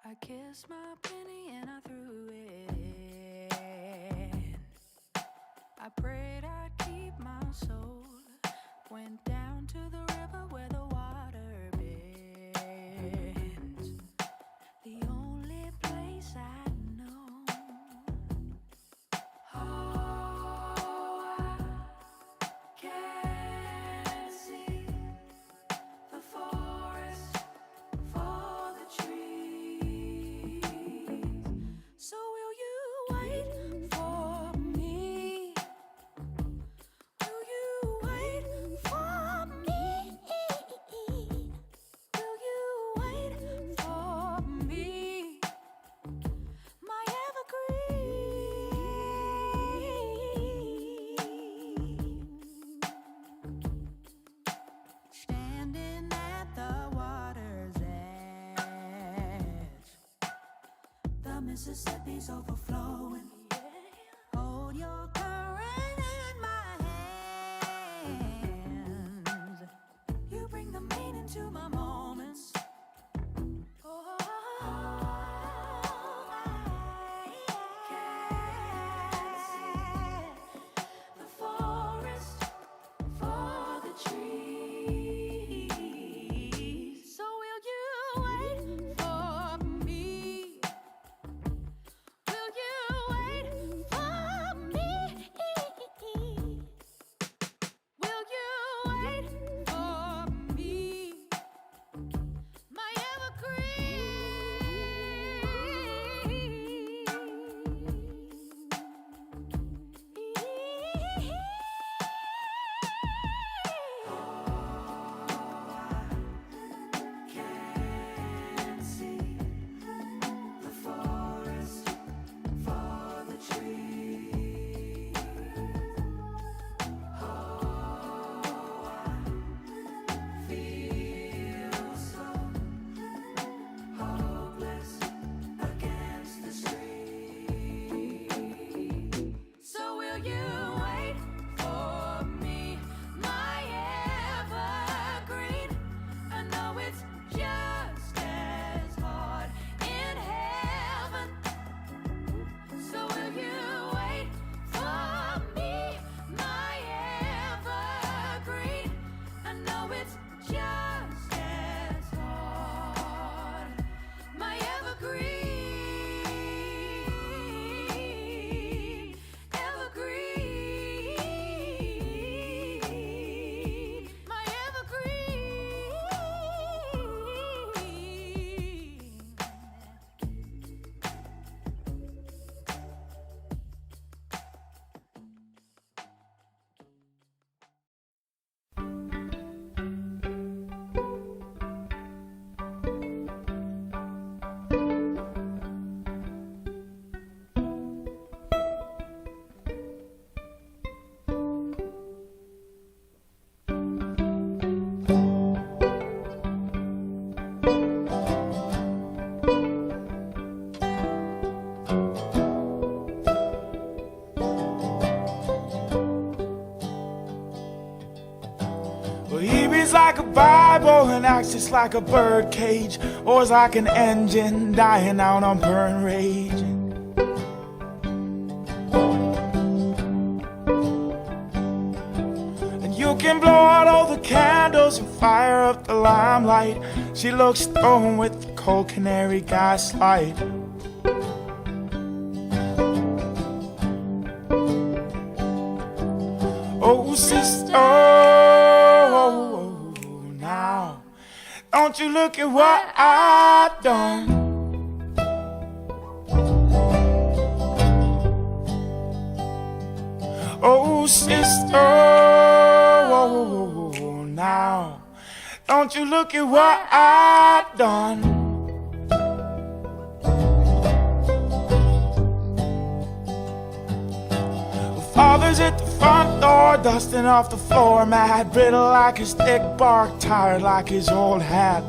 I kissed my penny and I threw it in. I prayed I'd keep my soul. Went down to the river where the water bends. The only place I know. Oh, I can see the forest for the trees. So will you wait for me? Will you wait for me? Will you wait for me? My evergreen. Standing at the water's edge, the Mississippi's overflowing. Hold your current in my hands. You bring the meaning to my moments. Oh, I can see the forest for the trees. So will you wait for me? Will you wait for me? Will you wait for me? My evergreen. Can see the forest for the trees. Oh, I feel so hopeless against the street. So will you wait for me, my evergreen? I know it's just as hard in heaven. So will you wait for me, my evergreen? I know it's just as hard. My evergreen, evergreen, my evergreen. Well, he reads like a Bible and acts just like a bird cage, or is like an engine dying out on burn rage. And you can blow out all the candles and fire up the limelight. She looks stoned with the cold Canary Gaslight. Oh, sister, now, don't you look at what I've done. Oh, sister, now, don't you look at what I've done. Father's at the front door, dusting off the floor mat, brittle like his thick bark, tired like his old hat.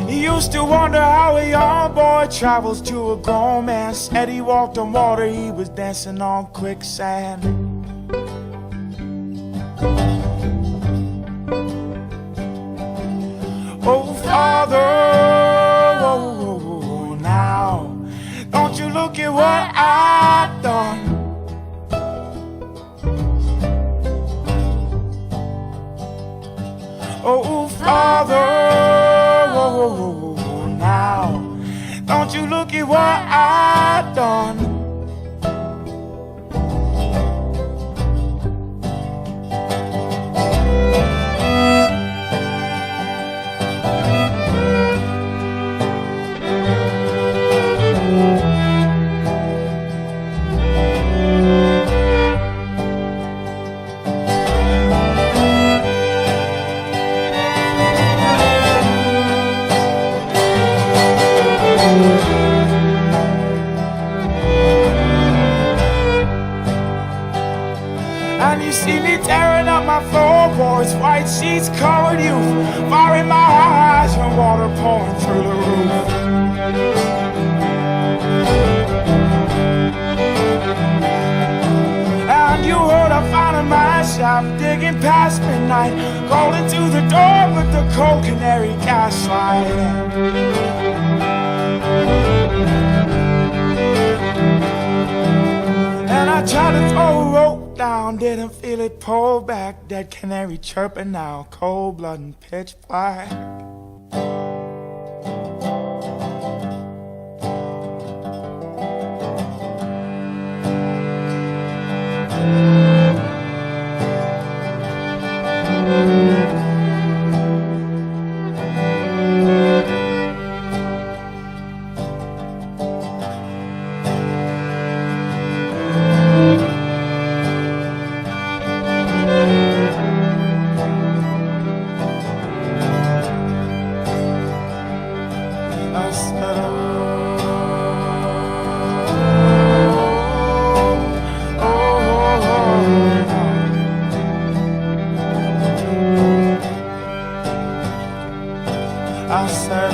He used to wonder how a young boy travels to a grown man. Said he walked on water, he was dancing on quicksand. Oh, Father, now, don't you look at what I've done. And you see me tearing up my floorboards, white sheets covered you, fire in my eyes and water pouring through the roof. And you heard I found in my shop, digging past midnight, crawling to the door with the cold Canary Gaslight. And I tried to throw a rope down, didn't feel it pull back. Dead canary chirping now, cold blood and pitch black. I said,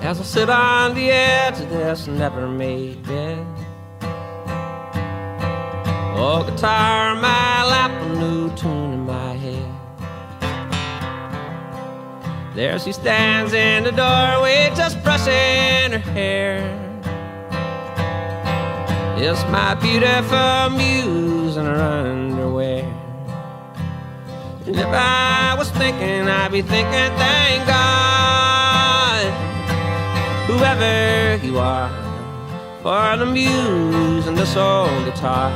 as I sit on the edge of this never-made bed, oh, guitar in my lap, a new tune in my head. There she stands in the doorway, just brushing her hair. It's my beautiful Muse in her underwear. And if I was thinking, I'd be thinking, thank God, whoever you are, for the Muse and this old guitar.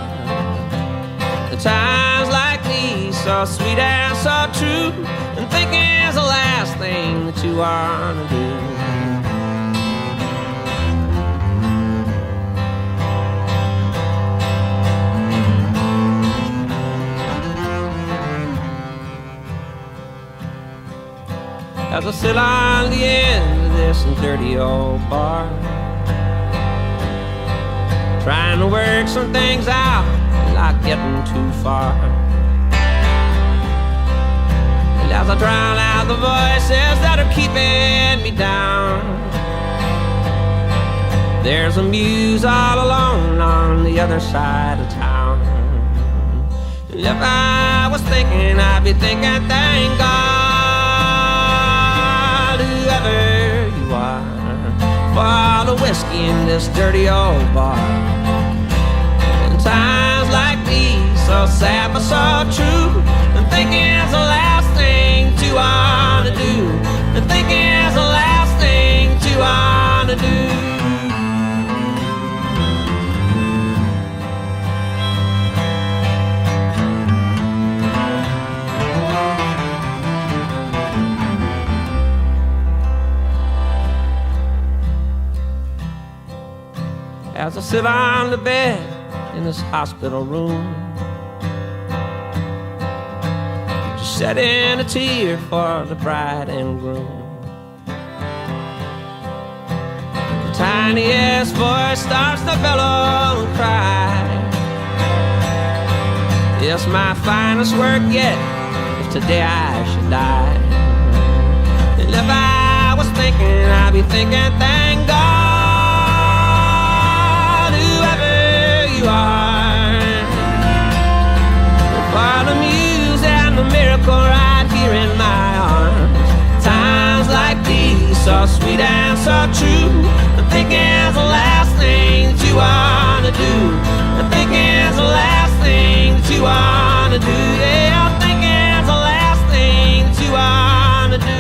The times like these, so sweet and so true, and thinking is the last thing that you want to do. As I sit on the end of this dirty old bar, trying to work some things out, not getting too far. And as I drown out the voices that are keeping me down, there's a Muse all alone on the other side of town. And if I was thinking, I'd be thinking, thank God, whoever you are, for all the whiskey in this dirty old bar. And times like these, so sad but so true, and thinking is the last thing to want to do, and thinking is the last thing to want to do. As I sit on the bed in this hospital room, just shedding a tear for the bride and groom. The tiny this voice starts to bellow and cry. It's my finest work yet, if today I should die. And if I was thinking, I'd be thinking, thank God, whoever you are, for the muse and the miracle right here in my arms. Times like these, so sweet and so true. I think it's the last thing that you wanna do. I think it's the last thing that you wanna do. Yeah, I think it's the last thing that you wanna do.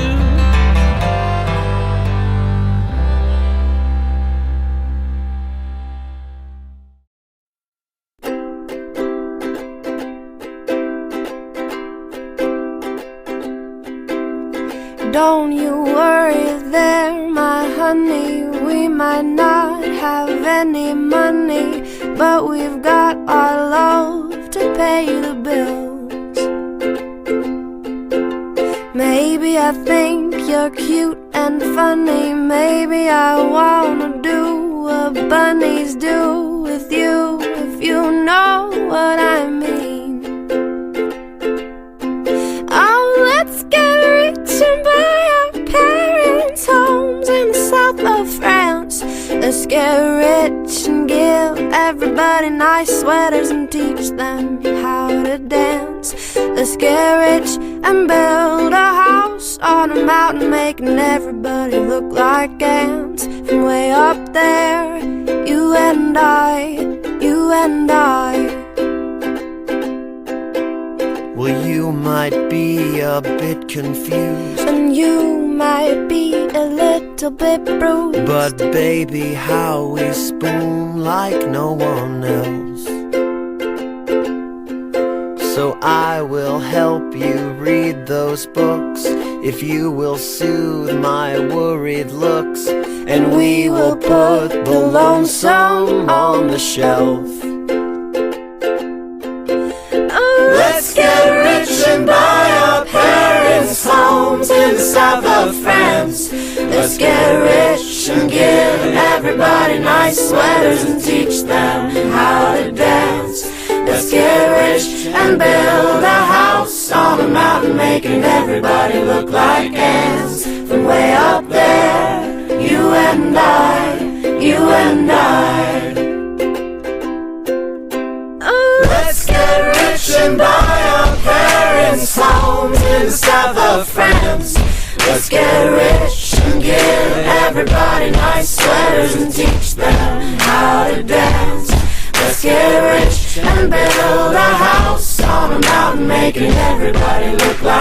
Don't you worry there, my honey. We might not have any money, but we've got our love to pay the bills. Maybe I think you're cute and funny. Maybe I wanna do what bunnies do with you, if you know what I mean. Oh, let's get rich and buy our parents' homes in the south of France. Let's get rich and give everybody nice sweaters and teach them how to dance. Let's get rich and build a house on a mountain, making everybody look like ants. From way up there, you and I, you and I. Well, you might be a bit confused, and you might be a little bit bruised, but baby, how we spoon like no one else. So I will help you read those books, if you will soothe my worried looks, and we will put the lonesome on the shelf. Let's get rich and buy our parents' homes in the south of France. Let's get rich and give everybody nice sweaters and teach them how to dance. Let's get rich and build a house on a mountain, making everybody look like ants. From way up there, you and I, you and I. Let's get rich and buy our parents' homes in the south of France. Let's get rich and give everybody nice sweaters and teach them how to dance. Let's get rich and build a house on a mountain, making everybody look like